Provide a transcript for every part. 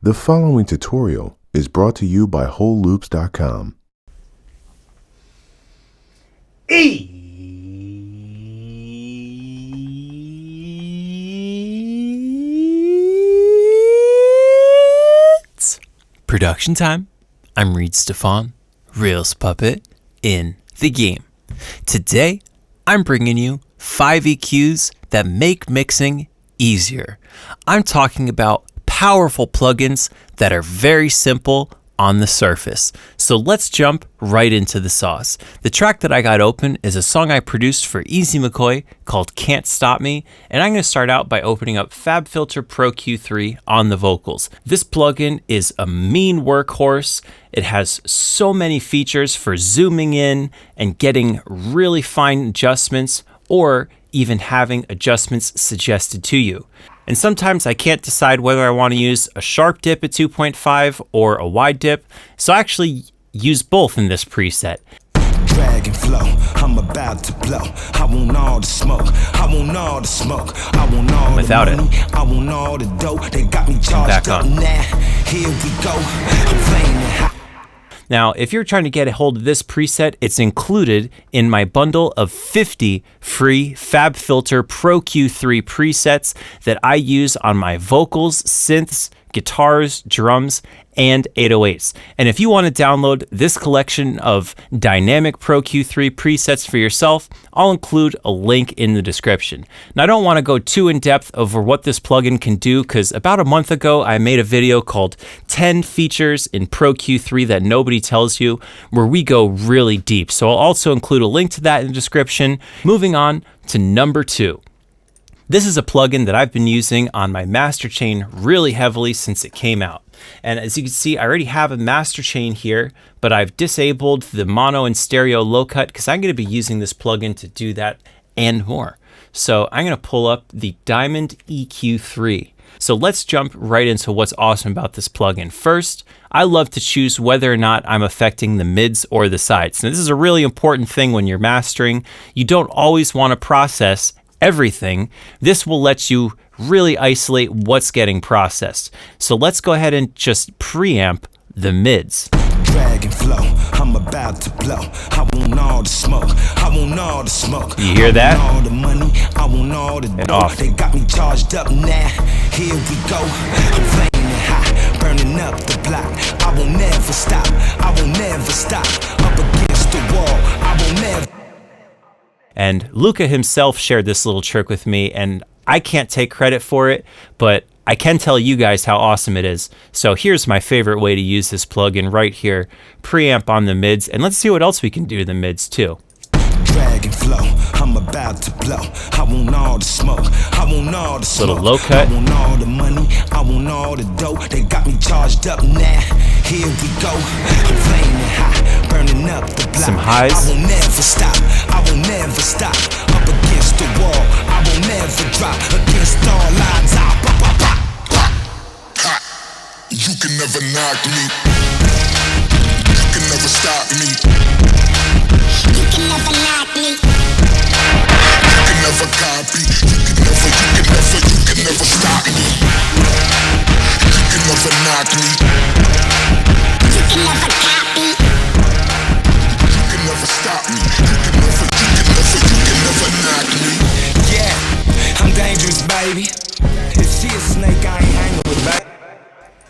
The following tutorial is brought to you by WholeLoops.com. It's production time. I'm Reid Stefan, Realest puppet in the game. Today, I'm bringing you 5 EQs that make mixing easier. I'm talking about powerful plugins that are very simple on the surface. So let's jump right into the sauce. The track that I got open is a song I produced for Easy McCoy called Can't Stop Me, and I'm going to start out by opening up FabFilter ProQ3 on the vocals. This plugin is a mean workhorse. It has so many features for zooming in and getting really fine adjustments, or even having adjustments suggested to you. And sometimes I can't decide whether I want to use a sharp dip at 2.5 or a wide dip, so I actually use both in this preset. Drag and flow, I'm about to blow. I want all the smoke, I want all the smoke, I want all Without the money, I want all the dough. They got me charged back up on. now. Here we go, I'm flaming hot. Now, if you're trying to get a hold of this preset, it's included in my bundle of 50 free FabFilter ProQ3 presets that I use on my vocals, synths, guitars, drums, and 808s. And if you want to download this collection of dynamic ProQ3 presets for yourself, I'll include a link in the description. Now, I don't want to go too in depth over what this plugin can do, because about a month ago, I made a video called 10 features in ProQ3 that nobody tells you, where we go really deep. So I'll also include a link to that in the description. Moving on to number 2. This is a plugin that I've been using on my master chain really heavily since it came out. And as you can see, I already have a master chain here, but I've disabled the mono and stereo low cut because I'm going to be using this plugin to do that and more. So I'm going to pull up the Diamond EQ3. So let's jump right into what's awesome about this plugin. First, I love to choose whether or not I'm affecting the mids or the sides. Now, this is a really important thing when you're mastering. You don't always want to process everything. This will let you really isolate what's getting processed. So let's go ahead and just preamp the mids. Drag and flow, I'm about to blow. I want all the smoke, I want all the smoke. You hear that? I want all the money, I want all the And dough. off. They got me charged up now. Here we go, I'm flaming hot, burning up the block. I will never stop, I will never stop. Up against the wall, I will never. And Luca himself shared this little trick with me, and I can't take credit for it, but I can tell you guys how awesome it is. So here's my favorite way to use this plugin right here. Preamp on the mids, and let's see what else we can do to the mids too. Drag and flow, I'm about to blow. I want all the smoke, I want all the smoke. Little low cut. I want all the money, I want all the dough. They got me charged up now. Here we go, I'm flaming hot, burning up the block. Some highs. I will never stop, I will never stop. Up against the wall, I will never drop. Against all odds, I'll pop, pop, pop, pop, pop. You can never knock me. You can never stop me. You can never knock me. You can never copy. You can never stop me. You can never knock me. You can never copy. You can never stop me. You can never knock me. Yeah, I'm dangerous, baby. If she a snake, I ain't hanging with, baby.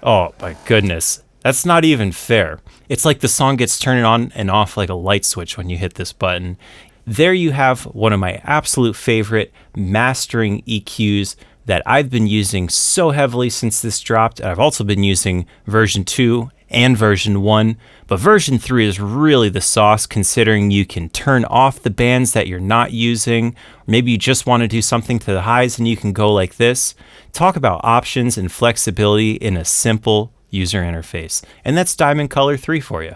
Oh my goodness. That's not even fair. It's like the song gets turned on and off like a light switch when you hit this button. There you have one of my absolute favorite mastering EQs that I've been using so heavily since this dropped. I've also been using version 2 and version 1, but version 3 is really the sauce, considering you can turn off the bands that you're not using. Maybe you just want to do something to the highs and you can go like this. Talk about options and flexibility in a simple user interface. And that's Diamond Color 3 for you.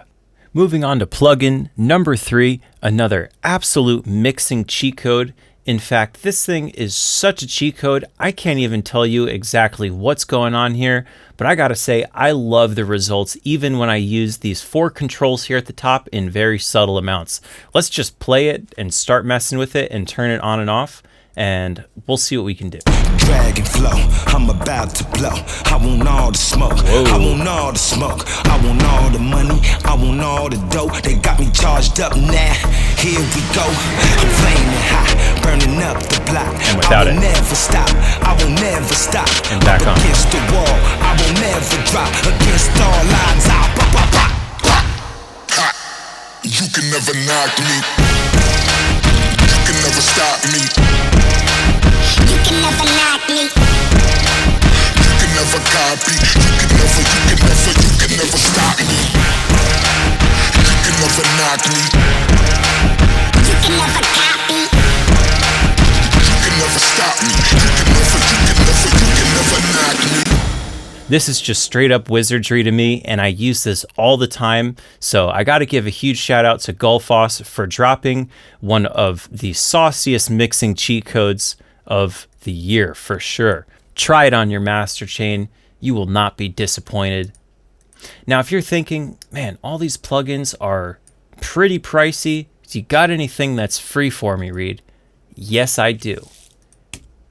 Moving on to plugin number 3, another absolute mixing cheat code. In fact, this thing is such a cheat code, I can't even tell you exactly what's going on here, but I gotta say, I love the results even when I use these 4 controls here at the top in very subtle amounts. Let's just play it and start messing with it and turn it on and off, and we'll see what we can do. Dragon flow, I'm about to blow. I want all the smoke. I want all the smoke. I want all the money. I want all the dough. They got me charged up now. Here we go. I'm flaming hot, burning up the block. And without I will it. never stop. I will never stop. And back Up on. against the wall. I will never drop. Against all odds, I'll pop, pop, pop. Ha! You can never knock me. You can never stop me. You can never knock me. You can never copy. You can never stop me. You can never knock me. You can never copy. You can never stop me. You can never knock me. This is just straight up wizardry to me, and I use this all the time. So I got to give a huge shout out to Gullfoss for dropping one of the sauciest mixing cheat codes of the year for sure. Try it on your master chain. You will not be disappointed. Now, if you're thinking, man, all these plugins are pretty pricey, do you got anything that's free for me, Reid? Yes, I do.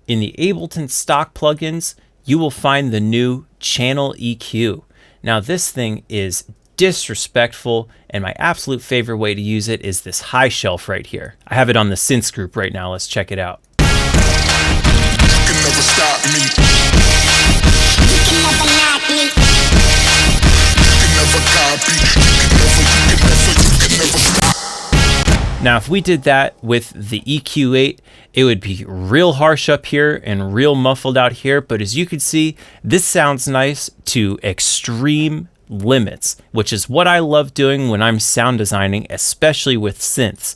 In the Ableton stock plugins, you will find the new Channel EQ. Now, this thing is disrespectful, and my absolute favorite way to use it is this high shelf right here. I have it on the synths group right now. Let's check it out. You can never stop me. You can never knock me. You can never copy. You can never stop. Now, if we did that with the EQ8, it would be real harsh up here and real muffled out here. But as you can see, this sounds nice to extreme limits, which is what I love doing when I'm sound designing, especially with synths.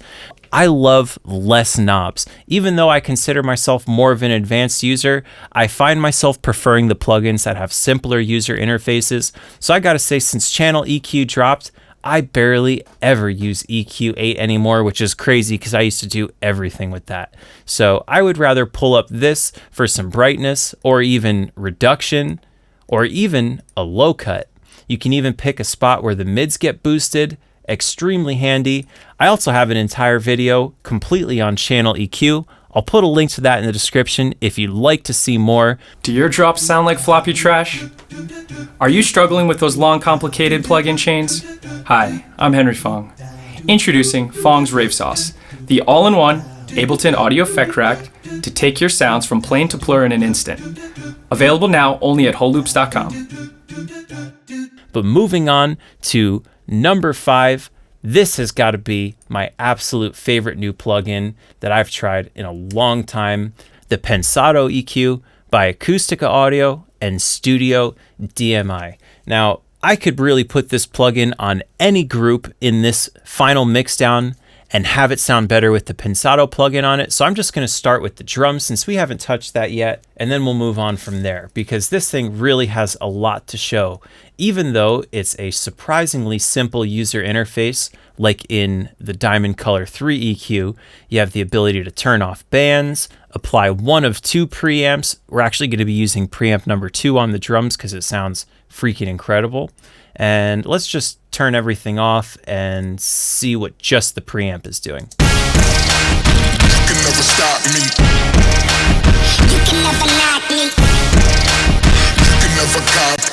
I love less knobs. Even though I consider myself more of an advanced user, I find myself preferring the plugins that have simpler user interfaces. So I gotta say, since Channel EQ dropped, I barely ever use EQ8 anymore, which is crazy because I used to do everything with that. So I would rather pull up this for some brightness or even reduction or even a low cut. You can even pick a spot where the mids get boosted. Extremely handy. I also have an entire video completely on Channel EQ. I'll put a link to that in the description if you'd like to see more. Do your drops sound like floppy trash? Are you struggling with those long, complicated plug-in chains? Hi, I'm Henry Fong. Introducing Fong's Rave Sauce, the all-in-one Ableton audio effect rack to take your sounds from plain to plur in an instant. Available now only at wholeloops.com. But moving on to number 5, this has got to be my absolute favorite new plugin that I've tried in a long time, the Pensado EQ by Acoustica Audio and Studio DMI. Now, I could really put this plugin on any group in this final mixdown and have it sound better with the Pensado plugin on it. So I'm just going to start with the drums since we haven't touched that yet, and then we'll move on from there because this thing really has a lot to show. Even though it's a surprisingly simple user interface, like in the Diamond Color 3 EQ, you have the ability to turn off bands, apply one of 2 preamps. We're actually going to be using preamp number 2 on the drums because it sounds freaking incredible. And let's just turn everything off and see what just the preamp is doing. You can never stop me. You can never knock me. You can never copy.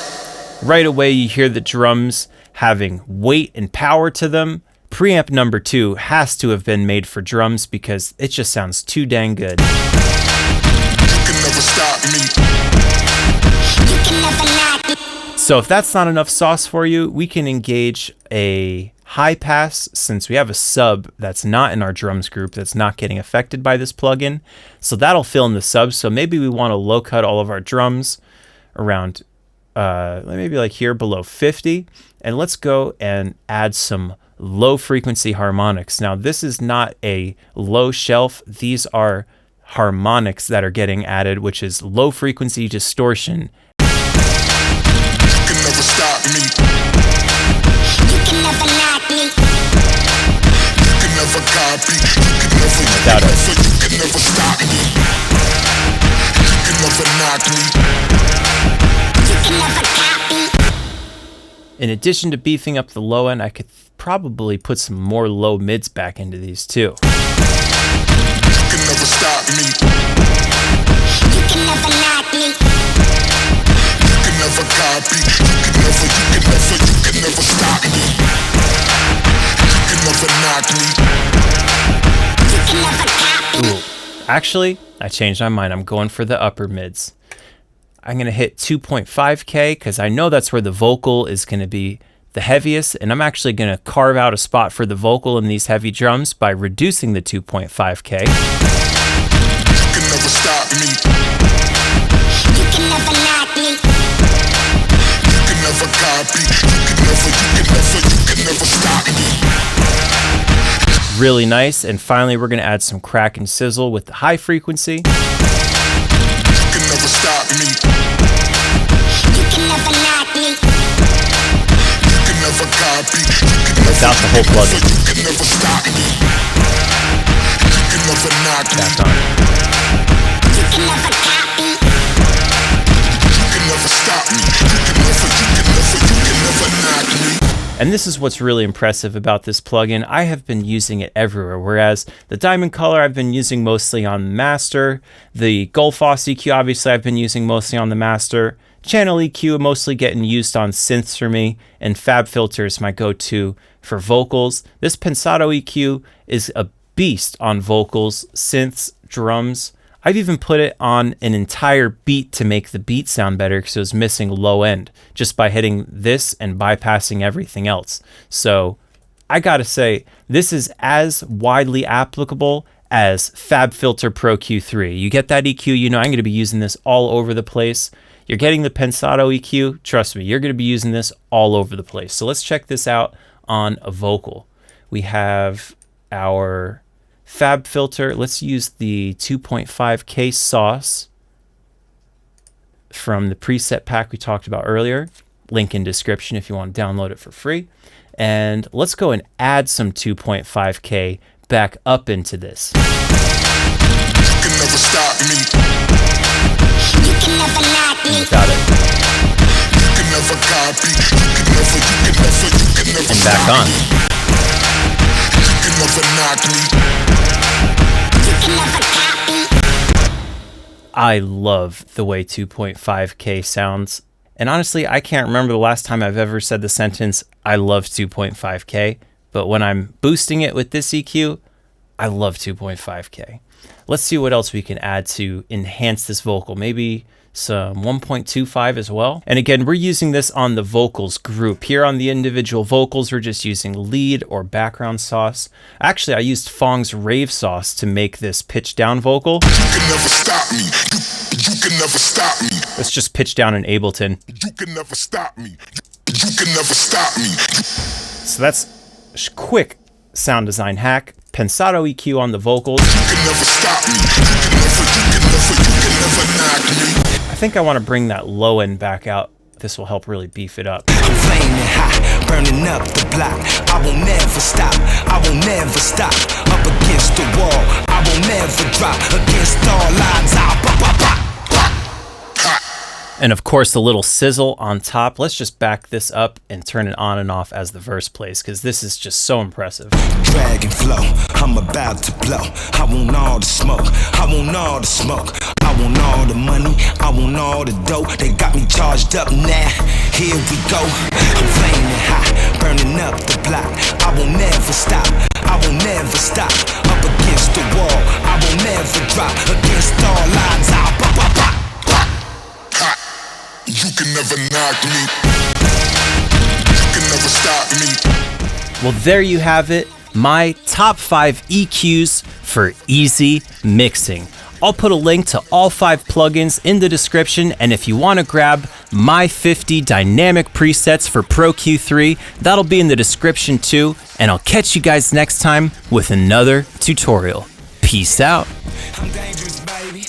Right away, you hear the drums having weight and power to them. Preamp number 2 has to have been made for drums because it just sounds too dang good. You can never stop me. You can never knock me. So if that's not enough sauce for you, we can engage a high pass since we have a sub that's not in our drums group that's not getting affected by this plugin. So that'll fill in the sub. So maybe we want to low cut all of our drums around maybe like here below 50. And let's go and add some low frequency harmonics. Now this is not a low shelf. These are harmonics that are getting added, which is low frequency distortion. You can never stop me. You can never knock me. You can never copy. Without it. You can never stop me. You can never knock me. You can never copy. In addition to beefing up the low end, I could probably put some more low mids back into these too. You can never stop me. can never knock me. You can never copy. You can never stop me. You can never knock me. You can never copy. Ooh. Actually, I changed my mind. I'm going for the upper mids. I'm going to hit 2.5K because I know that's where the vocal is going to be the heaviest, and I'm actually going to carve out a spot for the vocal in these heavy drums by reducing the 2.5K. You can never stop me. You can never knock me. You can never copy. You can never stop me. Really nice. And finally, we're going to add some crack and sizzle with the high frequency. You can never stop me. You can never knock me. You can never copy. Without the whole plugin. You can never stop me. You can never knock me. Back on. You can never copy. You can never stop me. You can never knock me. And this is what's really impressive about this plugin. I have been using it everywhere, whereas the Diamond Color I've been using mostly on the master. The Gullfoss EQ obviously I've been using mostly on the master. Channel EQ mostly getting used on synths for me, and FabFilter is my go-to for vocals. This Pensado EQ is a beast on vocals, synths, drums. I've even put it on an entire beat to make the beat sound better because it was missing low end just by hitting this and bypassing everything else. So I gotta say, this is as widely applicable as FabFilter ProQ3. You get that EQ, you know I'm gonna be using this all over the place. You're getting the Pensado EQ, trust me, you're gonna be using this all over the place. So let's check this out on a vocal. We have our FabFilter. Let's use the 2.5K sauce from the preset pack we talked about earlier. Link in description if you want to download it for free. And let's go and add some 2.5K back up into this. You can never stop me. You can never knock me. Without it. You can never copy. You can never And back on. You can never knock me. You can never copy. I love the way 2.5K sounds. And honestly, I can't remember the last time I've ever said the sentence, I love 2.5K. But when I'm boosting it with this EQ, I love 2.5K. Let's see what else we can add to enhance this vocal. Maybe some 1.25 as well. And again, we're using this on the vocals group. Here on the individual vocals, we're just using lead or background sauce. Actually, I used Fong's rave sauce to make this pitch down vocal. You can never stop me. You can never stop me. Let's just pitch down in Ableton. You can never stop me. You can never stop me. So that's a quick sound design hack. Pensado EQ on the vocals. You can never stop me. You can never knock me. I think I want to bring that low end back out. This will help really beef it up. I'm flaming hot, burning up the block. I will never stop, I will never stop. Up against the wall, I will never drop. Against all odds, I'll pop, pop, pop. And of course, the little sizzle on top. Let's just back this up and turn it on and off as the verse plays, because this is just so impressive. Dragon flow, I'm about to blow. I want all the smoke, I want all the smoke. I want all the money, I want all the dough. They got me charged up now, here we go. I'm flaming hot, burning up the block. I will never stop, I will never stop. Up against the wall, I will never drop. Against all odds, I'll pop, pop, pop. You can never knock me. You can never stop me. Well, there you have it. My top 5 EQs for easy mixing. I'll put a link to all 5 plugins in the description, and if you want to grab my 50 dynamic presets for ProQ3, that'll be in the description too, and I'll catch you guys next time with another tutorial. Peace out. I'm dangerous, baby.